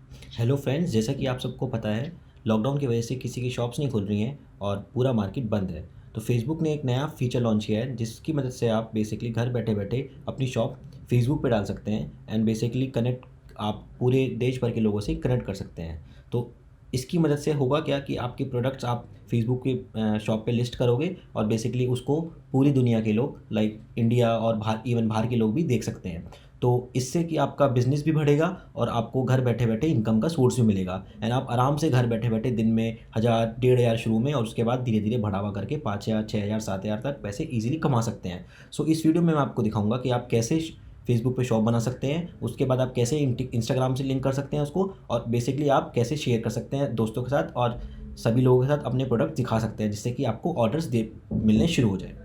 Hello friends, जैसा कि आप सबको पता है, लॉकडाउन की वजह से किसी की शॉप्स नहीं खुल रही हैं और पूरा मार्केट बंद है। तो फेसबुक ने एक नया फीचर लॉन्च किया है जिसकी मदद से आप बेसिकली घर बैठे-बैठे अपनी शॉप फेसबुक पे डाल सकते हैं एंड बेसिकली कनेक्ट आप पूरे देश भर के लोगों से कनेक्ट कर सकते हैं। तो इसकी मदद से होगा क्या कि आपके प्रोडक्ट्स आप फेसबुक के शॉप पे लिस्ट करोगे और बेसिकली उसको पूरी दुनिया के लोग लाइक इंडिया और बाहर के लोग भी देख सकते हैं। तो इससे कि आपका बिज़नेस भी बढ़ेगा और आपको घर बैठे-बैठे इनकम का सोर्स भी मिलेगा एंड आप आराम से घर बैठे-बैठे दिन में 1000 डेढ़ हज़ार शुरू में और उसके बाद धीरे-धीरे बढ़ावा करके 5000 6000 7000 तक पैसे ईज़िली कमा सकते हैं। सो इस वीडियो में मैं आपको दिखाऊँगा कि आप कैसे फेसबुक पे शॉप बना सकते हैं, उसके बाद आप कैसे इंस्टाग्राम से लिंक कर सकते हैं उसको और बेसिकली आप कैसे शेयर कर सकते हैं दोस्तों के साथ और सभी लोगों के साथ अपने प्रोडक्ट दिखा सकते हैं जिससे कि आपको ऑर्डर्स दे मिलने शुरू हो जाए।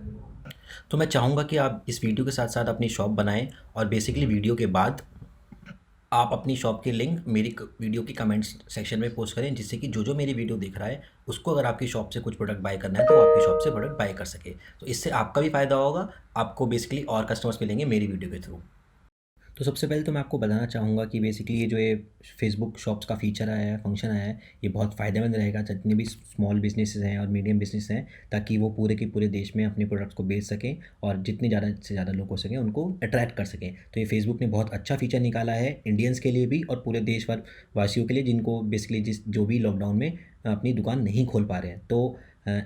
तो मैं चाहूँगा कि आप इस वीडियो के साथ-साथ अपनी शॉप बनाएँ और बेसिकली वीडियो के बाद आप अपनी शॉप की लिंक मेरी वीडियो की कमेंट्स सेक्शन में पोस्ट करें जिससे कि जो मेरी वीडियो देख रहा है उसको अगर आपकी शॉप से कुछ प्रोडक्ट बाय करना है तो वो आपकी शॉप से प्रोडक्ट बाय कर सके। तो इससे आपका भी फ़ायदा होगा, आपको बेसिकली और कस्टमर्स मिलेंगे मेरी वीडियो के थ्रू। तो सबसे पहले तो मैं आपको बताना चाहूँगा कि बेसिकली ये फेसबुक शॉप्स का फ़ीचर आया है, फंक्शन आया है, ये बहुत फ़ायदेमंद रहेगा जितने भी स्मॉल बिज़नेसेस हैं और मीडियम बिज़नेस हैं, ताकि वो पूरे के पूरे देश में अपने प्रोडक्ट्स को बेच सकें और जितने ज़्यादा से ज़्यादा लोग हो सकें उनको अट्रैक्ट कर सकें। तो ये फेसबुक ने बहुत अच्छा फ़ीचर निकाला है इंडियंस के लिए भी और पूरे देश भर वासियों के लिए जिनको बेसिकली जो भी लॉकडाउन में अपनी दुकान नहीं खोल पा रहे हैं। तो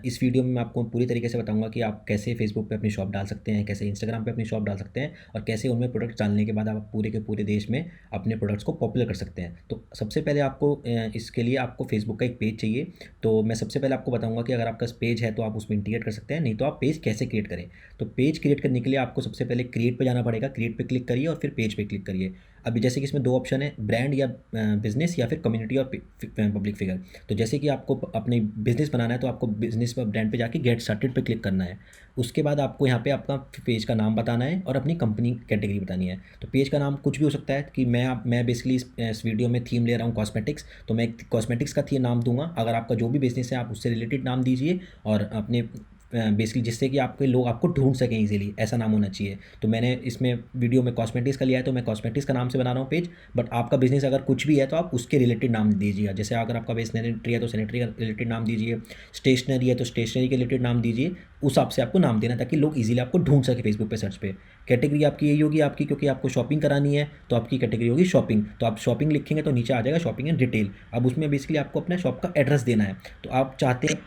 इस वीडियो में मैं आपको पूरी तरीके से बताऊंगा कि आप कैसे फेसबुक पे अपनी शॉप डाल सकते हैं, कैसे इंस्टाग्राम पे अपनी शॉप डाल सकते हैं और कैसे उनमें प्रोडक्ट डालने के बाद आप पूरे के पूरे देश में अपने प्रोडक्ट्स को पॉपुलर कर सकते हैं। तो सबसे पहले आपको इसके लिए आपको फेसबुक का एक पेज चाहिए। तो मैं सबसे पहले आपको बताऊंगा कि अगर आपका पेज है तो आप उसमें इंटीग्रेट कर सकते हैं, नहीं तो आप पेज कैसे क्रिएट करें। तो पेज क्रिएट करने के लिए आपको सबसे पहले क्रिएट पे जाना पड़ेगा, क्रिएट पे क्लिक करिए और फिर पेज पे क्लिक करिए। अभी जैसे कि इसमें दो ऑप्शन है, ब्रांड या बिजनेस या फिर कम्युनिटी और पब्लिक फिगर। तो जैसे कि आपको अपने बिजनेस बनाना है तो आपको बिजनेस पर ब्रांड पे जाके गेट स्टार्टेड पे क्लिक करना है। उसके बाद आपको यहाँ पे आपका पेज का नाम बताना है और अपनी कंपनी कैटेगरी बतानी है। तो पेज का नाम कुछ भी हो सकता है कि मैं बेसिकली इस वीडियो में थीम ले रहा हूँ कॉस्मेटिक्स, तो मैं कॉस्मेटिक्स का थी नाम दूंगा। अगर आपका जो भी बिजनेस है आप उससे रिलेटेड नाम दीजिए और अपने बेसिकली जिससे कि आपके लोग आपको ढूंढ सकें इजीली, ऐसा नाम होना चाहिए। तो मैंने इसमें वीडियो में कॉस्मेटिक्स का लिया है तो मैं कॉस्मेटिक्स का नाम से बना रहा हूँ पेज। बट आपका बिजनेस अगर कुछ भी है तो आप उसके रिलेटेड नाम दीजिएगा। जैसे अगर आपका बेस सैनिटरी है तो सैनिटरी का रिलेटेड नाम दीजिए, स्टेशनरी है तो स्टेशनरी के रिलेटेड नाम दीजिए। उस हिसाब से आपको नाम देना ताकि लोग इजीली आपको ढूंढ सके फेसबुक पे सर्च पे। कैटेगरी आपकी यही होगी आपकी, क्योंकि आपको शॉपिंग करानी है तो आपकी कैटेगरी होगी शॉपिंग। तो आप शॉपिंग लिखेंगे तो नीचे आ जाएगा शॉपिंग एंड डिटेल। अब उसमें बेसिकली आपको अपना शॉप का एड्रेस देना है। तो आप चाहते हैं,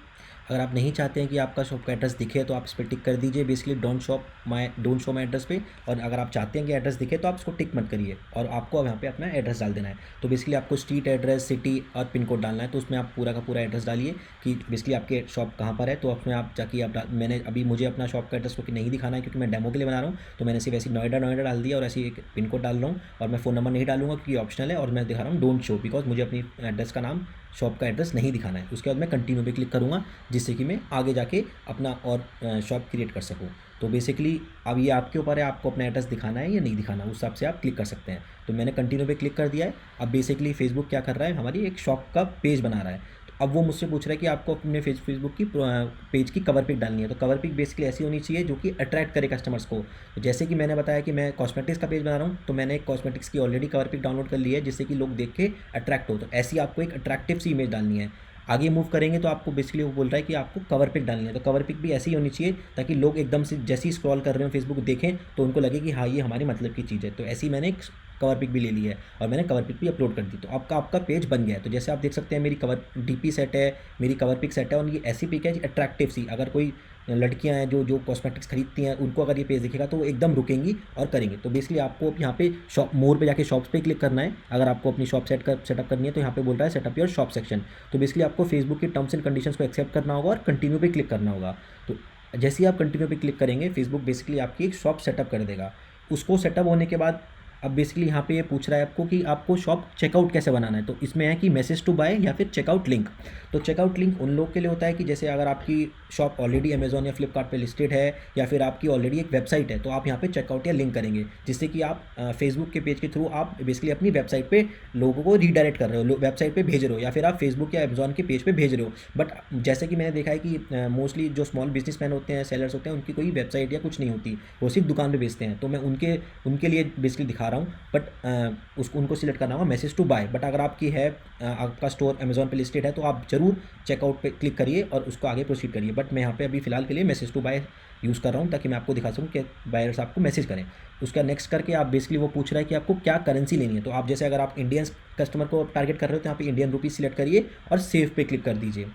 अगर आप नहीं चाहते हैं कि आपका शॉप का एड्रेस दिखे तो आप इस पर टिक कर दीजिए basically don't show my address पे। और अगर आप चाहते हैं कि एड्रेस दिखे तो आप इसको टिक मत करिए और आपको अब यहाँ पे अपना एड्रेस डाल देना है। तो बेसिकली आपको स्ट्रीट एड्रेस, सिटी और पिन कोड डालना है। तो उसमें आप पूरा का पूरा एड्रेस डालिए कि बेसिकली आपके शॉप कहाँ पर है। तो उसमें आप जाके मैंने अभी मुझे अपना शॉप का एड्रेस क्योंकि नहीं दिखाना है क्योंकि मैं डेमो के लिए बना रहा हूँ, तो मैंने सिर्फ ऐसी नोएडा नोएडा डाल दिया और ऐसी एक पिन कोड डाल रहा हूँ और मैं फ़ोन नंबर नहीं डालूंगा क्योंकि ऑप्शनल है और मैं दिखा रहा हूँ डोंट शो, बिकॉज मुझे अपनी एड्रेस का नाम, शॉप का एड्रेस नहीं दिखाना है। उसके बाद मैं कंटिन्यू पे क्लिक करूँगा जिससे कि मैं आगे जाके अपना और शॉप क्रिएट कर सकूँ। तो बेसिकली अब ये आपके ऊपर है, आपको अपना एड्रेस दिखाना है या नहीं दिखाना, उस हिसाब से आप क्लिक कर सकते हैं। तो मैंने कंटिन्यू पे क्लिक कर दिया है। अब बेसिकली फेसबुक क्या कर रहा है, हमारी एक शॉप का पेज बना रहा है। तो अब वो मुझसे पूछ रहा है कि आपको अपने फेसबुक की पेज की कवर पिक डालनी है। तो कवर पिक बेसिकली ऐसी होनी चाहिए जो कि अट्रैक्ट करे कस्टमर्स को। तो जैसे कि मैंने बताया कि मैं कॉस्मेटिक्स का पेज बना रहा हूँ, तो मैंने एक कॉस्मेटिक्स की ऑलरेडी कवर पिक डाउनलोड कर ली है जिससे कि लोग देख के अट्रैक्ट हो। तो ऐसी आपको एक अट्रैक्टिव सी इमेज डालनी है। आगे मूव करेंगे तो आपको बेसिकली वो बोल रहा है कि आपको कवर पिक डालनी है। तो कवर पिक भी ऐसी ही होनी चाहिए ताकि लोग एकदम से जैसे ही स्क्रॉल कर रहे हो फेसबुक देखें तो उनको लगे कि हाँ ये हमारे मतलब की चीज़ है। तो ऐसी मैंने एक कवर पिक भी ले ली है और मैंने कवर पिक भी अपलोड कर दी। तो आपका आपका पेज बन गया है। तो जैसे आप देख सकते हैं मेरी कवर डीपी सेट है, मेरी कवर पिक सेट है और ये ऐसी पिक है अट्रैक्टिव सी। अगर कोई लड़कियां हैं जो जो कॉस्मेटिक्स खरीदती हैं उनको अगर ये पेज दिखेगा तो वो एकदम रुकेंगी और करेंगे। तो बेसिकली आपको यहाँ पे शॉप मोर पे जाके शॉप्स पे क्लिक करना है। अगर आपको अपनी शॉप सेटअप करनी है तो यहाँ पे बोल रहा है सेटअप योर शॉप सेक्शन। तो बेसिकली आपको फेसबुक की टर्म्स एंड कंडीशंस को एक्सेप्ट करना होगा और कंटिन्यू पे क्लिक करना होगा। तो जैसे ही आप कंटिन्यू पे क्लिक करेंगे फेसबुक बेसिकली आपकी एक शॉप सेटअप कर देगा। उसको सेटअप होने के बाद अब बेसिकली यहाँ पे ये पूछ रहा है आपको कि आपको शॉप चेकआउट कैसे बनाना है। तो इसमें है कि मैसेज टू बाय या फिर चेकआउट लिंक। तो चेकआउट लिंक उन लोग के लिए होता है कि जैसे अगर आपकी शॉप ऑलरेडी अमेजोन या फ्लिपकार्ट पे लिस्टेड है या फिर आपकी ऑलरेडी एक वेबसाइट है तो आप यहाँ पे चेकआउट या लिंक करेंगे जिससे कि आप फेसबुक के पेज के थ्रू आप बेसिकली अपनी वेबसाइट पे लोगों को रीडायरेक्ट कर रहे हो, वेबसाइट पे भेज रहे हो या फिर आप फेसबुक या अमेजोन के पेज पे भेज रहे हो। बट जैसे कि मैंने देखा है कि मोस्टली जो स्मॉल बिजनेसमैन होते हैं, सेलर्स होते हैं, उनकी कोई वेबसाइट या कुछ नहीं होती, वो सिर्फ दुकान पे बेचते हैं। तो मैं उनके उनके लिए बेसिकली दिखा रहा हूँ, बट उसको उनको सिलेक्ट करना होगा मैसेज टू बाय। बट अगर आपकी है आपका स्टोर अमेजोन पे लिस्टेड है तो आप ज़रूर चेकआउट पे क्लिक करिए और उसको आगे प्रोसीड करिए। बट मैं यहाँ पे अभी फ़िलहाल के लिए मैसेज टू बाय यूज़ कर रहा हूँ ताकि मैं आपको दिखा सकूँ कि बायर्स आपको मैसेज करें। उसका नेक्स्ट करके आप बेसिकली वो पूछ रहा है कि आपको क्या करेंसी लेनी है। तो आप जैसे अगर आप इंडियन कस्टमर को टारगेट कर रहे हो तो यहाँ पे इंडियन रुपीज़ सिलेक्ट करिए और सेव पे क्लिक कर दीजिए।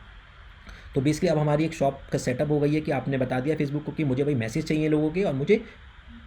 तो बेसिकली अब हमारी एक शॉप का सेटअप हो गई है कि आपने बता दिया फेसबुक को कि मुझे भाई मैसेज चाहिए लोगों के और मुझे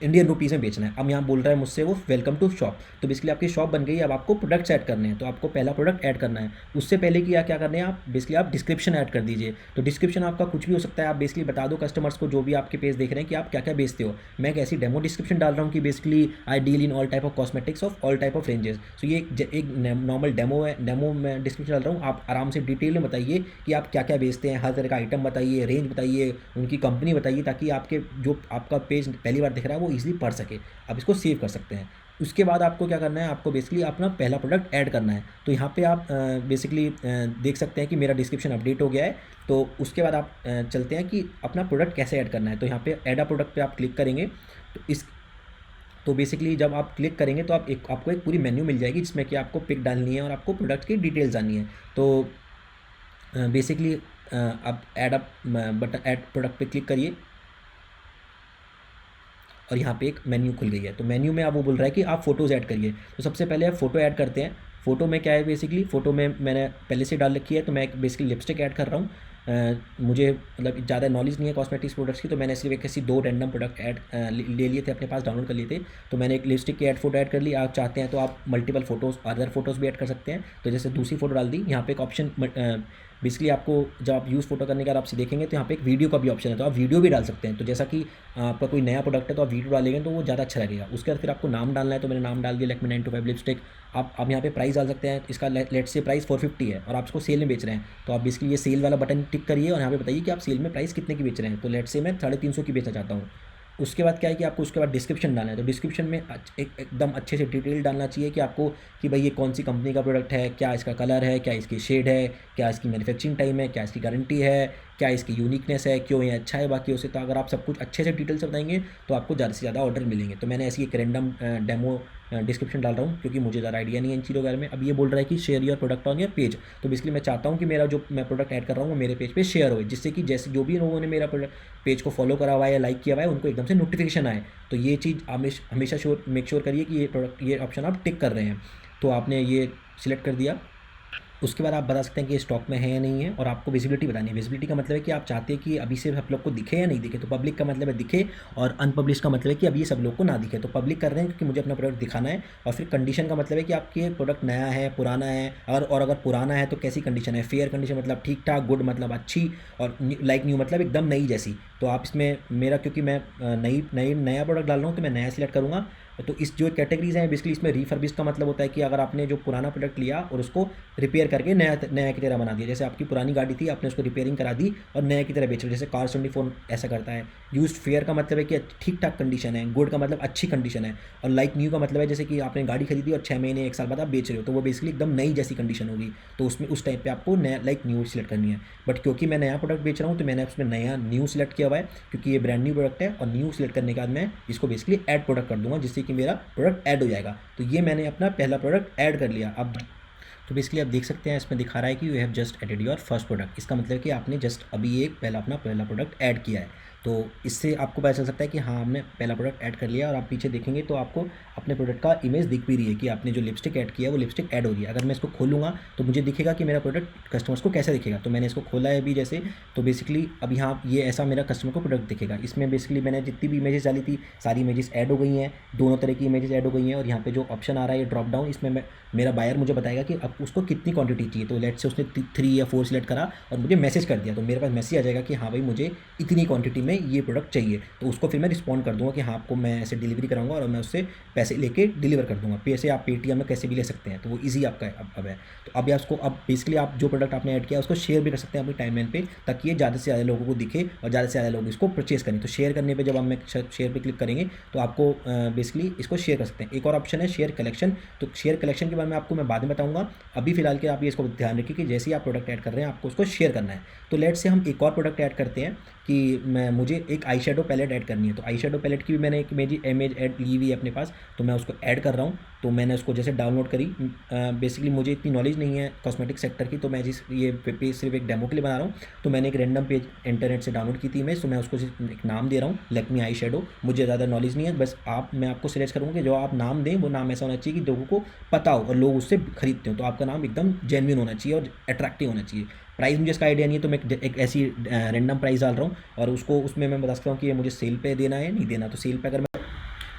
इंडियन रुपीज़ में बेचना है। अब यहाँ बोल रहा है मुझसे वो वेलकम टू शॉप। तो बेसिकली आपकी शॉप बन गई। अब आपको प्रोडक्ट्स ऐड करने हैं। तो आपको पहला प्रोडक्ट ऐड करना है। उससे पहले कि क्या करना है, आप बेसिकली आप डिस्क्रिप्शन ऐड कर दीजिए। तो डिस्क्रिप्शन आपका कुछ भी हो सकता है। आप बेसिकली बता दो कस्टमर्स को जो भी आपके पेज देख रहे हैं कि आप क्या क्या बेचते हो। मैं एक ऐसी डेमो डिस्क्रिप्शन डाल रहा हूँ कि basically I deal in all type of cosmetics of all type of ranges. So ये एक नॉर्मल डेमो है। डेमो में डिस्क्रिप्शन डाल रहा हूँ। आप आराम से डिटेल में बताइए कि आप क्या क्या बेचते हैं, हर तरह का आइटम बताइए, रेंज बताइए, उनकी कंपनी बताइए, ताकि आपके जो आपका पेज पहली बार दिख रहा है वो ईजिली पढ़ सके। आप इसको सेव कर सकते हैं। उसके बाद आपको क्या करना है, आपको बेसिकली अपना पहला प्रोडक्ट ऐड करना है। तो यहाँ पे आप बेसिकली देख सकते हैं कि मेरा डिस्क्रिप्शन अपडेट हो गया है। तो उसके बाद आप चलते हैं कि अपना प्रोडक्ट कैसे ऐड करना है। तो यहाँ पे ऐड अ प्रोडक्ट पे आप क्लिक करेंगे। तो बेसिकली जब आप क्लिक करेंगे तो आपको एक पूरी मेन्यू मिल जाएगी जिसमें कि आपको पिक डालनी है और आपको प्रोडक्ट की डिटेल्स डालनी है। तो बेसिकली आप ऐड प्रोडक्ट पे क्लिक करिए और यहाँ पे एक मेन्यू खुल गई है। तो मेन्यू में अब वो बोल रहा है कि आप फ़ोटोज़ ऐड करिए। तो सबसे पहले आप फ़ोटो ऐड करते हैं। फ़ोटो में क्या है, बेसिकली फ़ोटो में मैंने पहले से डाल रखी है। तो मैं एक बेसिकली लिपस्टिक ऐड कर रहा हूँ। मुझे मतलब ज़्यादा नॉलेज नहीं है कॉस्मेटिक्स प्रोडक्ट्स की, तो मैंने सिर्फ एक ऐसी 2 रैंडम प्रोडक्ट ले लिए थे, अपने पास डाउनलोड कर लिए थे। तो मैंने एक लिपस्टिक की फ़ोटो ऐड कर ली। आप चाहते हैं तो आप मल्टीपल फ़ोटोज़ अदर फ़ोटोज़ भी ऐड कर सकते हैं। तो जैसे दूसरी फ़ोटो डाल दी। यहाँ पे एक ऑप्शन बेसिकली आपको जब आप यूज़ फोटो करने के बाद आपसे देखेंगे तो यहाँ पे एक वीडियो का भी ऑप्शन है। तो आप वीडियो भी डाल सकते हैं। तो जैसा कि आपका कोई नया प्रोडक्ट है तो आप वीडियो डालेंगे तो वो ज़्यादा अच्छा लगेगा। उसके बाद फिर आपको नाम डालना है। तो मैंने नाम डाल दिया लैक्मे 925 लिपस्टिक। आप यहाँ पे प्राइस डाल सकते हैं। इसका लेट्स से प्राइस 450 है और आप इसको सेल में बेच रहे हैं। तो आप बेसिकली ये सेल वाला बटन टिक करिए और यहाँ पे बताइए कि आप सेल में प्राइस कितने की बेच रहे हैं। तो लेट्स से मैं 350 की बेचना चाहता हूँ। उसके बाद क्या है कि आपको उसके बाद डिस्क्रिप्शन डालना है। तो डिस्क्रिप्शन में एकदम अच्छे से डिटेल डालना चाहिए कि आपको कि भाई ये कौन सी कंपनी का प्रोडक्ट है, क्या इसका कलर है, क्या इसकी शेड है, क्या इसकी मैन्युफैक्चरिंग टाइम है, क्या इसकी गारंटी है, क्या इसकी यूनिकनेस है, क्यों ये अच्छा है बाकियों से। तो अगर आप सब कुछ अच्छे से डिटेल से बताएंगे तो आपको ज़्यादा से ज़्यादा ऑर्डर मिलेंगे। तो मैंने ऐसी एक रैंडम डेमो डिस्क्रिप्शन डाल रहा हूँ क्योंकि मुझे ज़्यादा आइडिया नहीं है इन चीज़ों के बारे में। अब ये बोल रहा है कि share your product on your page. तो बेसिकली मैं चाहता हूँ कि मेरा जो मैं प्रोडक्ट ऐड कर रहा हूँ वो मेरे पेज पे शेयर हो, जिससे कि जैसे जो भी लोगों ने मेरा प्रोडक्ट पेज को फॉलो करा हुआ है या लाइक किया हुआ है उनको एकदम से नोटिफिकेशन आए। तो ये चीज़ हमेशा मेक श्योर करिए कि ये ऑप्शन आप टिक कर रहे हैं। तो आपने ये सिलेक्ट कर दिया। उसके बाद आप बता सकते हैं कि ये स्टॉक में है या नहीं है और आपको विजिबिलिटी बतानी है। विजिबिलिटी का मतलब है कि आप चाहते हैं कि अभी से सब लोग को दिखे या नहीं दिखे। तो पब्लिक का मतलब है दिखे और अनपब्लिश का मतलब है कि अभी ये सब लोग को ना दिखे। तो पब्लिक कर रहे हैं क्योंकि मुझे अपना प्रोडक्ट दिखाना है। और फिर कंडीशन का मतलब है कि आपके प्रोडक्ट नया है, पुराना है, अगर पुराना है तो कैसी कंडीशन है। फेयर कंडीशन मतलब ठीक ठाक, गुड मतलब अच्छी, और लाइक न्यू मतलब एकदम नई जैसी। तो आप इसमें मेरा क्योंकि मैं नया प्रोडक्ट डाल रहा हूँ तो मैं नया सिलेक्ट करूँगा। तो इस जो कैटेगरीज हैं बेसिकली इसमें रिफर्बिश का मतलब होता है कि अगर आपने जो पुराना प्रोडक्ट लिया और उसको रिपेयर करके नया की तरह बना दिया। जैसे आपकी पुरानी गाड़ी थी, आपने उसको रिपेयरिंग करा दी और नया की तरह बेच रहे, जैसे कार 24 ऐसा करता है। यूज्ड फेयर का मतलब है कि ठीक ठाक कंडीशन है। गुड का मतलब अच्छी कंडीशन है। और लाइक न्यू का मतलब है जैसे कि आपने गाड़ी खरीदी और 6 महीने 1 साल बाद आप बेच रहे हो, तो वो बेसिकली एकदम नई जैसी कंडीशन होगी। तो उसमें उस टाइप पे आपको नया लाइक न्यू सिलेक्ट करनी है। बट क्योंकि मैं नया प्रोडक्ट बेच रहा हूँ तो मैंने उसमें नया न्यू सिलेक्ट किया हुआ है क्योंकि ये ब्रांड न्यू प्रोडक्ट है। और न्यू सिलेक्ट करने के बाद मैं इसको बेसिकली ऐड प्रोडक्ट कर दूंगा जिससे कि मेरा प्रोडक्ट ऐड हो जाएगा। तो ये मैंने अपना पहला प्रोडक्ट ऐड कर लिया। अब तो बेसिकली आप देख सकते हैं इसमें दिखा रहा है कि you have just added your first product. इसका मतलब है कि आपने जस्ट अभी एक अपना पहला प्रोडक्ट ऐड किया है। तो इससे आपको पता चल सकता है कि हाँ हमने पहला प्रोडक्ट ऐड कर लिया। और आप पीछे देखेंगे तो आपको अपने प्रोडक्ट का इमेज दिख भी रही है कि आपने जो लिपस्टिक ऐड किया है वो लिपस्टिक ऐड हो रही है। अगर मैं इसको खोलूँगा तो मुझे दिखेगा कि मेरा प्रोडक्ट कस्टमर्स को कैसे दिखेगा। तो मैंने इसको खोला है अभी जैसे, तो बेसिकली अब यहाँ ये ऐसा मेरा कस्टमर को प्रोडक्ट दिखेगा। इसमें बेसिकली मैंने जितनी भी इमेजेस डाली थी सारी इमेजेस ऐड हो गई हैं, दोनों तरह की इमेजेस ऐड हो गई हैं। और यहाँ पे जो ऑप्शन आ रहा है ये ड्रॉप डाउन, इसमें मेरा बायर मुझे बताएगा कि अब उसको कितनी क्वांटिटी चाहिए। तो लेट से उसने 3 या 4 सिलेक्ट करा और मुझे मैसेज कर दिया, तो मेरे पास मैसेज आ जाएगा कि हाँ भाई मुझे इतनी क्वांटिटी में ये प्रोडक्ट चाहिए। तो उसको फिर मैं रिस्पॉन्ड कर दूंगा कि हाँ आपको मैं ऐसे डिलीवरी कराऊंगा और मैं उससे पैसे लेके डिलीवर कर दूंगा। पैसे आप पेटीएम में कैसे भी ले सकते हैं, तो वो ईजी आपका अब है। तो अब उसको अब बेसिकली आप जो प्रोडक्ट आपने ऐड किया उसको शेयर भी कर सकते हैं अपनी टाइमलाइन पे, ताकि ये ज़्यादा से ज़्यादा लोगों को दिखे और ज़्यादा से ज़्यादा लोग इसको परचेज करें। तो शेयर करने पर जब हम शेयर पर क्लिक करेंगे तो आपको बेसिकली इसको शेयर कर सकते हैं। एक और ऑप्शन है शेयर कलेक्शन। तो शेयर कलेक्शन के बारे में आपको मैं बाद में बताऊंगा। अभी फिलहाल के आप ये इसको ध्यान रखिए कि जैसे ही आप प्रोडक्ट ऐड कर रहे हैं आपको उसको शेयर करना है। तो लेट से हम एक और प्रोडक्ट ऐड करते हैं कि मुझे एक आई शेडो पैलेट ऐड करनी है, तो आई शेडो पैलेट की भी मैंने एक मेरी इमेज ऐड ली हुई है अपने पास, तो मैं उसको ऐड कर रहा हूँ। तो मैंने उसको जैसे डाउनलोड करी, बेसिकली मुझे इतनी नॉलेज नहीं है कॉस्मेटिक सेक्टर की, तो मैं जिस ये पेज सिर्फ एक डेमो के लिए बना रहा हूँ। तो मैंने एक रैंडम पेज इंटरनेट से डाउनलोड की थी इमेज, तो मैं उसको सिर्फ एक नाम दे रहा हूँ, लैक्मे आई शेडो। मुझे ज़्यादा नॉलेज नहीं है, बस मैं आपको सजेस्ट करूँगा कि जो आप नाम दें वो नाम ऐसा होना चाहिए कि लोगों को पता हो और लोग उससे खरीदते हो, तो आपका नाम एकदम जेन्युइन होना चाहिए और अट्रैक्टिव होना चाहिए। प्राइस मुझे इसका आइडिया नहीं है, तो मैं एक ऐसी रैंडम प्राइस डाल रहा हूँ, और उसको उसमें मैं बता सकता हूँ कि ये मुझे सेल पे देना है नहीं देना। तो सेल पे अगर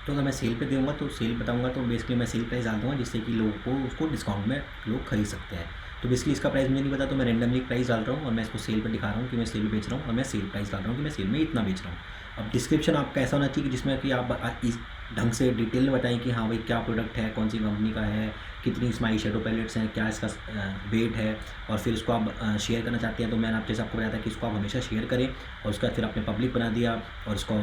मैं सेल पे दूँगा तो सेल बताऊँगा, तो बेसिकली मैं सेल प्राइस डाल दूँगा जिससे कि लोगों को उसको डिस्काउंट में लोग खरीद सकते हैं। तो बेसिकली इसका प्राइस मुझे नहीं पता, तो मैं रैंडमली प्राइस डाल रहा हूँ और मैं इसको सेल पे दिखा रहा हूँ कि मैं सेल बेच रहा हूँ, और मैं सेल प्राइस डाल रहा हूँ कि मैं सेल में इतना बेच रहा हूँ। अब डिस्क्रिप्शन आपका ऐसा होना चाहिए कि जिसमें कि आप इस ढंग से डिटेल में बताएं कि हाँ भाई क्या प्रोडक्ट है, कौन सी कंपनी का है, कितनी इसमें आई शेडो पैलेट्स हैं, क्या इसका वेट है, और फिर इसको आप शेयर करना चाहते हैं तो मैंने जैसे आपको बताया था कि इसको आप हमेशा शेयर करें, और उसके बाद फिर आपने पब्लिक बना दिया, और इसको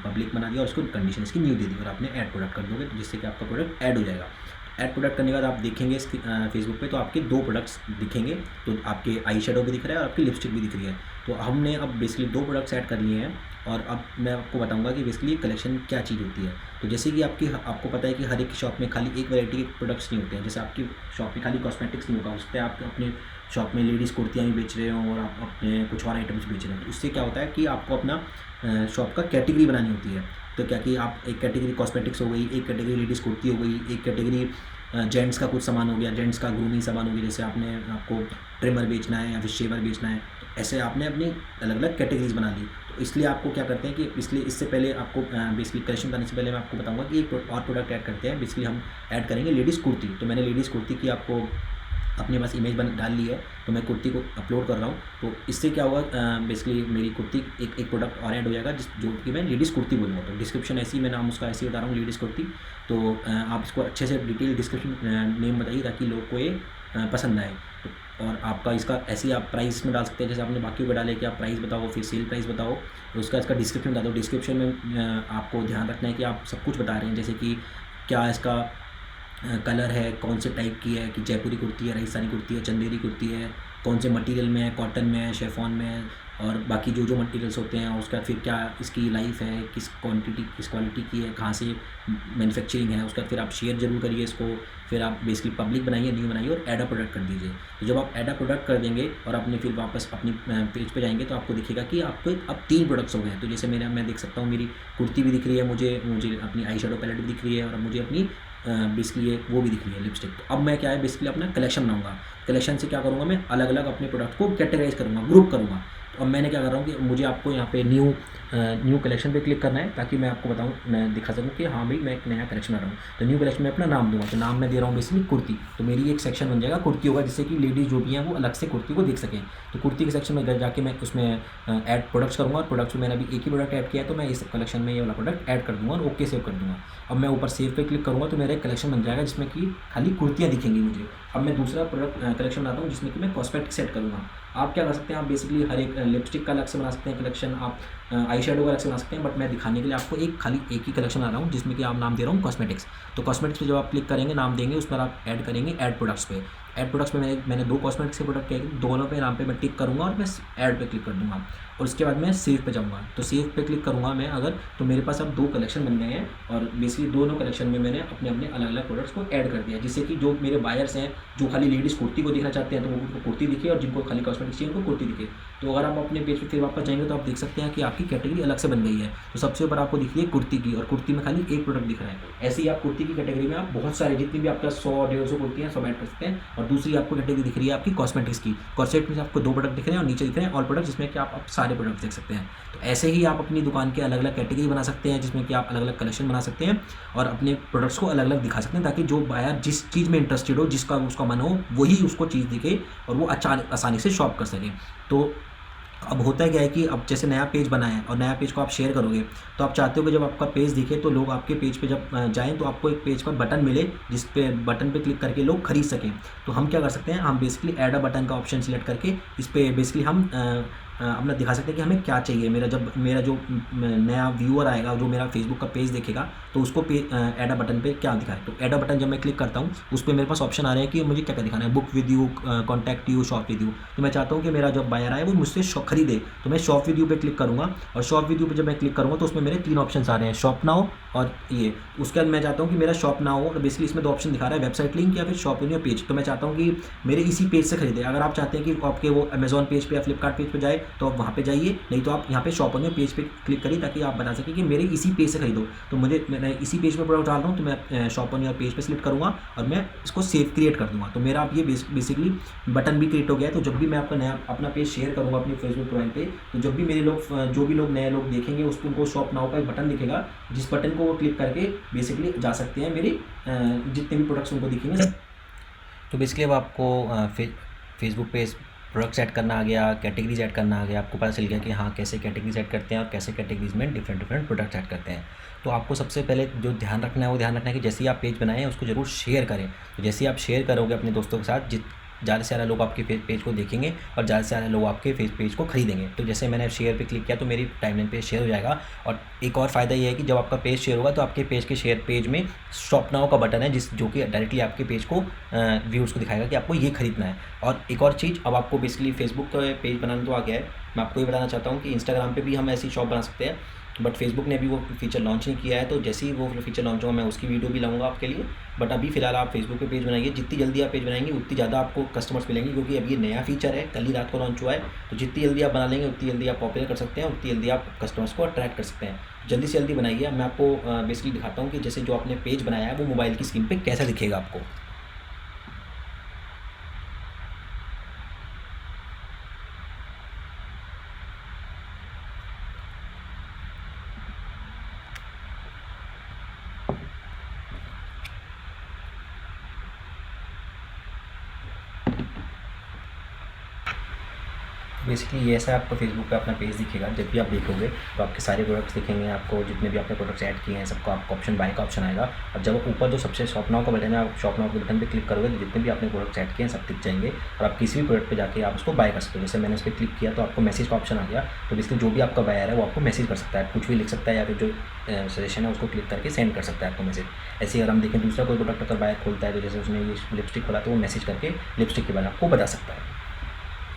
पब्लिक बना दिया और उसको कंडीशन इसकी न्यू दे दी, और आपने ऐड प्रोडक्ट कर दोगे, तो जिससे कि आपका प्रोडक्ट ऐड हो जाएगा। ऐड प्रोडक्ट करने के बाद आप देखेंगे इसकी फेसबुक पे, तो आपके 2 प्रोडक्ट्स दिखेंगे, तो आपके आई शेडो भी दिख रहा है और आपकी लिपस्टिक भी दिख रही है। तो हमने अब बेसिकली 2 प्रोडक्ट्स ऐड कर लिए हैं, और अब मैं आपको बताऊंगा कि बेसिकली कलेक्शन क्या चीज़ होती है। तो जैसे कि आपको पता है कि हर एक शॉप में खाली एक वैरायटी के प्रोडक्ट्स नहीं होते हैं, जैसे आपकी शॉप में खाली कॉस्मेटिक्स नहीं होगा, उस पर आप अपने शॉप में लेडीज़ कुर्तियाँ भी बेच रहे हो और आप अपने कुछ और आइटम्स बेच रहे हो, तो इससे क्या होता है कि आपको अपना शॉप का कैटेगरी बनानी होती है। तो क्या कि आप एक कैटेगरी कॉस्मेटिक्स हो गई, एक कैटेगरी लेडीज़ कुर्ती हो गई, एक कैटेगरी जेंट्स का कुछ सामान हो गया, जेंट्स का ग्रूमिंग सामान हो गया, जैसे आपको ट्रिमर बेचना है या फिर शेवर बेचना है, तो ऐसे आपने अपनी अलग अलग कैटेगरीज बना ली। तो इसलिए आपको क्या करते हैं कि इससे पहले आपको बेसिकली कलेक्शन करने से पहले मैं आपको बताऊंगा कि एक और प्रोडक्ट ऐड करते हैं। बेसिकली हम ऐड करेंगे लेडीज़ कुर्ती। तो मैंने लेडीज़ कुर्ती की आपको अपने पास इमेज डाल ली है, तो मैं कुर्ती को अपलोड कर रहा हूँ। तो इससे क्या होगा, बेसिकली मेरी कुर्ती एक प्रोडक्ट और ऐड हो जाएगा जो कि मैं लेडीज़ कुर्ती बोलूँगा। तो डिस्क्रिप्शन ऐसी मैं नाम उसका ऐसे ही बता रहा हूँ, लेडीज़ कुर्ती। तो आप इसको अच्छे से डिटेल डिस्क्रिप्शन नेम बताइए ताकि लोग को ये पसंद आए। तो और आपका इसका ऐसे ही आप प्राइस में डाल सकते हैं, जैसे आपने बाकी को डाले कि आप प्राइस बताओ, फिर सेल प्राइस बताओ, तो उसका इसका डिस्क्रिप्शन बता दो। डिस्क्रिप्शन में आपको ध्यान रखना है कि आप सब कुछ बता रहे हैं, जैसे कि क्या इसका कलर है, कौन से टाइप की है, कि जयपुरी कुर्ती है, राजस्थानी कुर्ती है, चंदेरी कुर्ती है, कौन से मटेरियल में है, कॉटन में है, शेफॉन में है, और बाकी जो मटेरियल्स होते हैं। और उसका फिर क्या इसकी लाइफ है, किस क्वालिटी की है, कहाँ से मैन्युफैक्चरिंग है। उसका फिर आप शेयर जरूर करिए इसको, फिर आप बेसिकली पब्लिक बनाइए, न्यू बनाइए और ऐड अ प्रोडक्ट कर दीजिए। तो जब आप ऐड अ प्रोडक्ट कर देंगे और अपने फिर वापस अपनी पेज पे जाएंगे, तो आपको दिखेगा कि आपको अब 3 प्रोडक्ट्स हो गए हैं। तो जैसे मैं देख सकता हूँ मेरी कुर्ती भी दिख रही है, मुझे अपनी आई शेडो पैलेट भी दिख रही है, और मुझे अपनी बेसिकली ये वो भी दिख रही है लिपस्टिक। तो अब मैं क्या है बेसिकली अपना कलेक्शन बनाऊंगा। कलेक्शन से क्या करूँगा, मैं अलग अलग अपने प्रोडक्ट को कैटेगराइज करूँगा, ग्रुप करूँगा। तो अब मैंने क्या कर रहा हूँ कि मुझे आपको यहाँ पे न्यू कलेक्शन पे क्लिक करना है, ताकि मैं आपको बताऊँ, मैं दिखा सकूँ कि हाँ भाई मैं एक नया कलेक्शन बना रहा हूँ। तो न्यू कलेक्शन में अपना नाम दूंगा, तो नाम मैं दे रहा हूँ बेसिकली कुर्ती। तो मेरी एक सेक्शन बन जाएगा कुर्ती होगा, जिससे कि लेडीज़ जो भी हैं वो अलग से कुर्ती को देख सकें। तो कुर्ती के सेक्शन में जाके मैं उसमें ऐड प्रोडक्ट्स करूँगा, और प्रोडक्ट्स में मैंने अभी एक ही प्रोडक्ट ऐड किया है, तो मैं इस कलेक्शन में ये वाला प्रोडक्ट ऐड कर दूँगा और ओके सेव कर दूँगा। अब मैं ऊपर सेव पे क्लिक करूँगा तो मेरा एक कलेक्शन बन जाएगा जिसमें कि खाली कुर्तियाँ दिखेंगी मुझे। अब मैं दूसरा प्रोडक्ट कलेक्शन बनाता हूँ जिसमें कि मैं कॉस्मेटिक सेट करूँगा। आप क्या कर सकते हैं, आप बेसिकली हर एक लिपस्टिक का अलग से बना सकते हैं कलेक्शन, आप आई शेडो का अलग से बना सकते हैं, बट मैं दिखाने के लिए आपको खाली एक ही कलेक्शन बना रहा हूँ जिसमें कि आप नाम दे रहा हूँ कॉस्मेटिक्स। तो कॉस्मेटिक्स पे जब आप क्लिक करेंगे, नाम देंगे, उस पर आप ऐड करेंगे ऐड प्रोडक्ट्स पे। ऐड प्रोडक्ट्स पे मैंने 2 कॉस्मेटिक्स के प्रोडक्ट किए, दोनों पे नाम पे मैं टिक करूँगा और मैं ऐड पे क्लिक कर दूँगा, और उसके बाद मैं सेव पे जाऊँगा। तो सेव पे क्लिक करूँगा मैं अगर, तो मेरे पास अब 2 कलेक्शन बन गए हैं, और बेसिकली दोनों कलेक्शन में मैंने अपने अलग अलग प्रोडक्ट्स को ऐड कर दिया, जिससे कि जो मेरे बायर्स हैं जो खाली लेडीज़ कुर्ती को देखना चाहते हैं तो वो उनको कुर्ती दिखे, और जिनको खाली कॉस्मेटिक्स चाहिए उनको कुर्ती दिखे। तो अगर आप अपने पेज पे फिर वापस जाएंगे तो आप देख सकते हैं कि आपकी कैटेगरी अलग से बन गई है। तो सबसे ऊपर आपको दिख रही है कुर्ती की, और कुर्ती में खाली एक प्रोडक्ट दिख रहा है। ऐसे ही आप कुर्ती की कैटेगरी में आप बहुत सारे, जितनी भी आपका 100-150 कुर्ती हैं सब ऐड कर सकते हैं। और दूसरी आपको कैटेगरी दिख रही है आपकी कॉस्मेटिक्स की। कॉस्मेटिक्स में आपको 2 प्रोडक्ट दिख रहे हैं, और नीचे दिख रहे हैं ऑल प्रोडक्ट, जिसमें कि आप सारे प्रोडक्ट देख सकते हैं। तो ऐसे ही आप अपनी दुकान के अलग अलग कैटेगरी बना सकते हैं, जिसमें कि आप अलग अलग कलेक्शन बना सकते हैं और अपने प्रोडक्ट्स को अलग अलग दिखा सकते हैं, ताकि जो बायर जिस चीज़ में इंटरेस्टेड हो, जिसका उसका मन हो, वही उसको चीज़ दिखे और वो आसानी से शॉप कर सके। तो अब होता क्या है कि अब जैसे नया पेज बना है और नया पेज को आप शेयर करोगे, तो आप चाहते हो कि जब आपका पेज दिखे तो लोग आपके पेज पे जब जाएं तो आपको एक पेज पर बटन मिले, जिस पे बटन पे क्लिक करके लोग खरीद सकें। तो हम क्या कर सकते हैं, हम बेसिकली ऐड अ बटन का ऑप्शन सिलेक्ट करके इस पर बेसिकली हम अपना दिखा सकते हैं कि हमें क्या चाहिए। मेरा जो नया व्यूअर आएगा, जो मेरा फेसबुक का पेज देखेगा, तो उसको ऐड अ बटन पे क्या दिखाए। तो ऐड अ बटन जब मैं क्लिक करता हूँ, उस पर मेरे पास ऑप्शन आ रहे हैं कि मुझे क्या क्या दिखाना है, book with you, contact you, shop with you. तो मैं चाहता हूँ कि मेरा जो बायर आए वो मुझसे खरीदे, तो मैं शॉप विद यू पे क्लिक करूँगा। और शॉप विद यू पे जब मैं क्लिक करूँगा तो उसमें मेरे 3 ऑप्शन आ रहे हैं, शॉप नाउ और ये। उसके बाद मैं चाहता हूँ कि मेरा शॉप नाउ, और बेसिकली इसमें 2 ऑप्शन दिखा रहा है, वेबसाइट लिंक या फिर शॉप इन योर पेज। तो मैं चाहता हूँ कि मेरे इसी पेज से खरीदे। अगर आप चाहते हैं कि आपके वो अमेजॉन पेज पे या फ्लिपकार्ट पेज पे जाए तो आप वहाँ पे जाइए, नहीं तो आप यहाँ पे शॉप ऑन योर पेज पे क्लिक करिए, ताकि आप बता सकें कि मेरे इसी पेज से खरीदो। तो मैं इसी पेज पे प्रोडक्ट डाल रहा हूँ, तो मैं शॉप ऑन योर पेज पे सिलेक्ट करूँगा और मैं इसको सेव क्रिएट कर दूँगा। तो मेरा आप ये बेसिकली बटन भी क्रिएट हो गया है। तो जब भी मैं अपना पेज शेयर करूँगा अपनी फेसबुक प्रोफाइल पे, तो जो भी लोग नए लोग देखेंगे, उसको उनको शॉप नाउ का एक बटन दिखेगा, जिस बटन को वो क्लिक करके बेसिकली जा सकते हैं मेरी जितने भी प्रोडक्ट्स उनको दिखेंगे। तो बेसिकली अब आपको फेसबुक पे प्रोडक्ट्स ऐड करना आ गया, कैटेगरीज ऐड करना आ गया, आपको पता चल गया कि हाँ कैसे कैटेगरीज ऐड करते हैं और कैसे कैटेगरीज में डिफरेंट प्रोडक्ट्स ऐड करते हैं। तो आपको सबसे पहले जो ध्यान रखना है वो ध्यान रखना है कि जैसे ही आप पेज बनाएं उसको ज़रूर शेयर करें। तो जैसे ही आप शेयर करोगे अपने दोस्तों के साथ, ज़्यादा से ज़्यादा लोग आपके पेज को देखेंगे और ज़्यादा से ज़्यादा लोग आपके पेज को खरीदेंगे। तो जैसे मैंने शेयर पे क्लिक किया तो मेरी टाइमलाइन पे शेयर हो जाएगा। और एक और फ़ायदा ये है कि जब आपका पेज शेयर होगा तो आपके पेज में शॉप नाउ का बटन है, जो कि डायरेक्टली आपके पेज को व्यूअर्स को दिखाएगा कि आपको ये खरीदना है। और एक और चीज़, अब आपको बेसिकली फेसबुक का पेज बनाना तो आ गया है, मैं आपको ये बताना चाहता हूँ कि इंस्टाग्राम पे भी हम ऐसी शॉप बना सकते हैं, बट फेसबुक ने अभी वो फीचर लॉन्च नहीं किया है। तो जैसे ही वो फीचर लॉन्च होगा मैं उसकी वीडियो भी लाऊंगा आपके लिए। बट अभी फिलहाल आप फेसबुक पे पेज बनाइए, जितनी जल्दी आप पेज बनाएंगे उतनी ज़्यादा आपको कस्टमर्स मिलेंगे, क्योंकि अभी ये नया फीचर है, कल ही रात को लॉन्च हुआ है। तो जितनी जल्दी आप बना लेंगे उतनी जल्दी आप पॉपुलर कर सकते हैं, उतनी जल्दी आप कस्टमर्स को अट्रैक्ट कर सकते हैं। जल्दी से जल्दी बनाइए। मैं आपको बेसिकली दिखाता हूँ कि जैसे जो आपने पेज बनाया है वो मोबाइल की स्क्रीन पर कैसा दिखेगा आपको। बेसिकली ये ऐसा आपको फेसबुक पे अपना पेज दिखेगा। जब भी आप देखोगे तो आपके सारे प्रोडक्ट्स दिखेंगे, आपको जितने भी आपने प्रोडक्ट्स ऐड किए हैं सबको आपको ऑप्शन बाय का ऑप्शन आएगा। और जब ऊपर जो सबसे शॉप नाउ का बटन है, आप शॉप नाउ के बटन पे क्लिक करोगे तो जितने भी आपने प्रोडक्ट्स ऐड किए हैं सब दिख जाएंगे, और आप किसी भी प्रोडक्ट पे जाके आप उसको बाय कर सकते हो। जैसे मैंने उस पर क्लिक किया तो आपको मैसेज का ऑप्शन आ गया। तो बेसिकली जो भी आपका बायर है वो आपको मैसेज कर सकता है, कुछ भी लिख सकता है, या फिर जो सजेशन है उसको क्लिक करके सेंड कर सकता है आपको मैसेज। ऐसे ही अगर हम देखें दूसरा कोई प्रोडक्ट अगर बायर खोलता है, तो जैसे उसने ये लिपस्टिक खोला तो वो मैसेज करके लिपस्टिक के बारे में आपको बता सकता है।